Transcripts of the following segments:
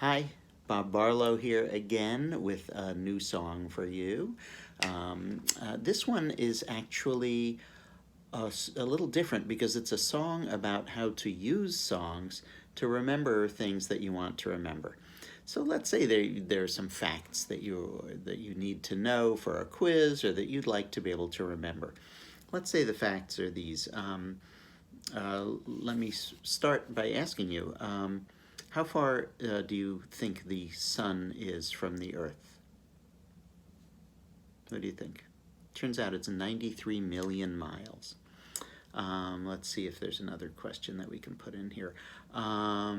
Hi, Bob Barlow here again with a new song for you. This one is actually a little different because it's a song about how to use songs to remember things that you want to remember. So let's say there are some facts that you need to know for a quiz or that you'd like to be able to remember. Let's say the facts are these. Let me start by asking you, how far do you think the sun is from the Earth? What do you think? Turns out it's 93 million miles. Let's see if there's another question that we can put in here. How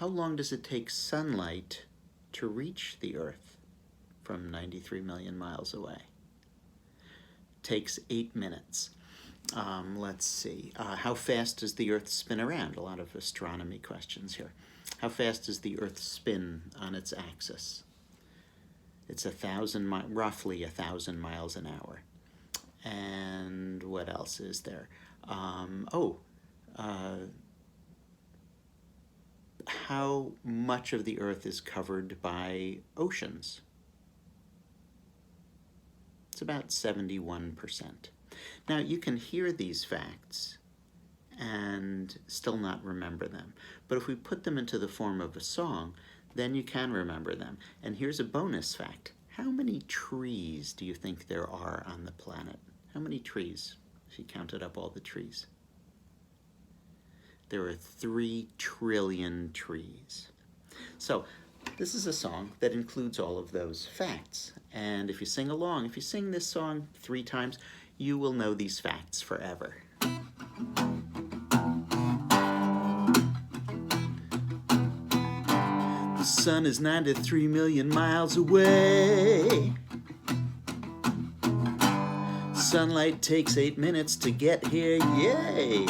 long does it take sunlight to reach the Earth from 93 million miles away? Takes 8 minutes. Let's see. How fast does the Earth spin around? A lot of astronomy questions here. How fast does the Earth spin on its axis? It's roughly 1,000 miles an hour. And what else is there? How much of the Earth is covered by oceans? It's about 71%. Now, you can hear these facts and still not remember them. But if we put them into the form of a song, then you can remember them. And here's a bonus fact. How many trees do you think there are on the planet? How many trees, if you counted up all the trees? There are 3 trillion trees. So this is a song that includes all of those facts. And if you sing along, if you sing this song 3 times, you will know these facts forever. The sun is 93 million miles away. Sunlight takes 8 minutes to get here, yay!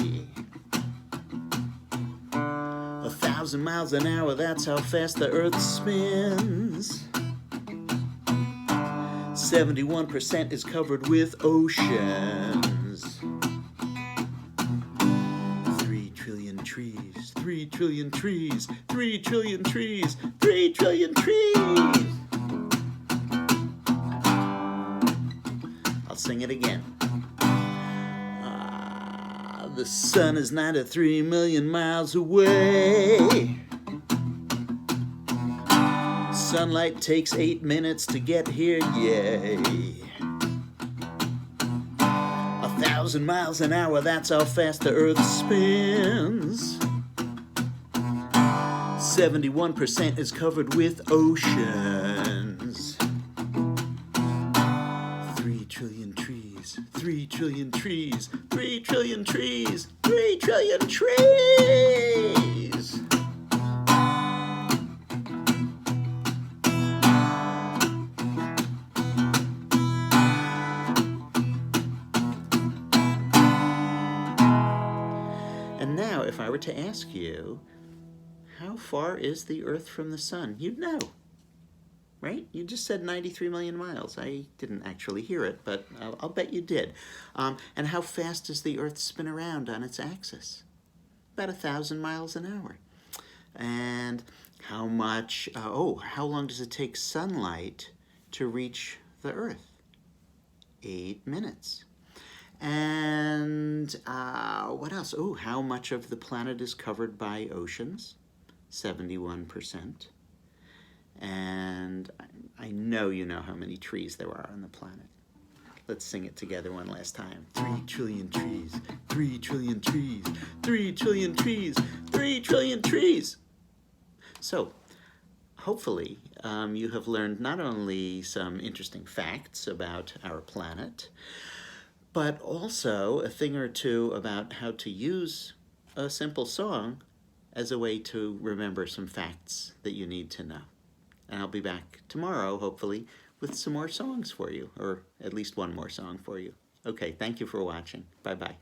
1,000 miles an hour, that's how fast the Earth spins. 71% is covered with oceans. 3 trillion trees, 3 trillion trees, 3 trillion trees, 3 trillion trees. I'll sing it again. The sun is 93 million miles away. Sunlight takes 8 minutes to get here, yay. 1,000 miles an hour, that's how fast the Earth spins. 71% is covered with oceans. 3 trillion trees, 3 trillion trees, 3 trillion trees, 3 trillion trees. And now, if I were to ask you, how far is the Earth from the sun? You'd know, right? You just said 93 million miles. I didn't actually hear it, but I'll bet you did. And how fast does the Earth spin around on its axis? About 1,000 miles an hour. And how long does it take sunlight to reach the Earth? 8 minutes. And what else? How much of the planet is covered by oceans? 71%. And I know you know how many trees there are on the planet. Let's sing it together one last time. 3 trillion trees, 3 trillion trees, 3 trillion trees, 3 trillion trees. So, hopefully, you have learned not only some interesting facts about our planet, but also a thing or two about how to use a simple song as a way to remember some facts that you need to know. And I'll be back tomorrow, hopefully, with some more songs for you, or at least one more song for you. Okay, thank you for watching. Bye-bye.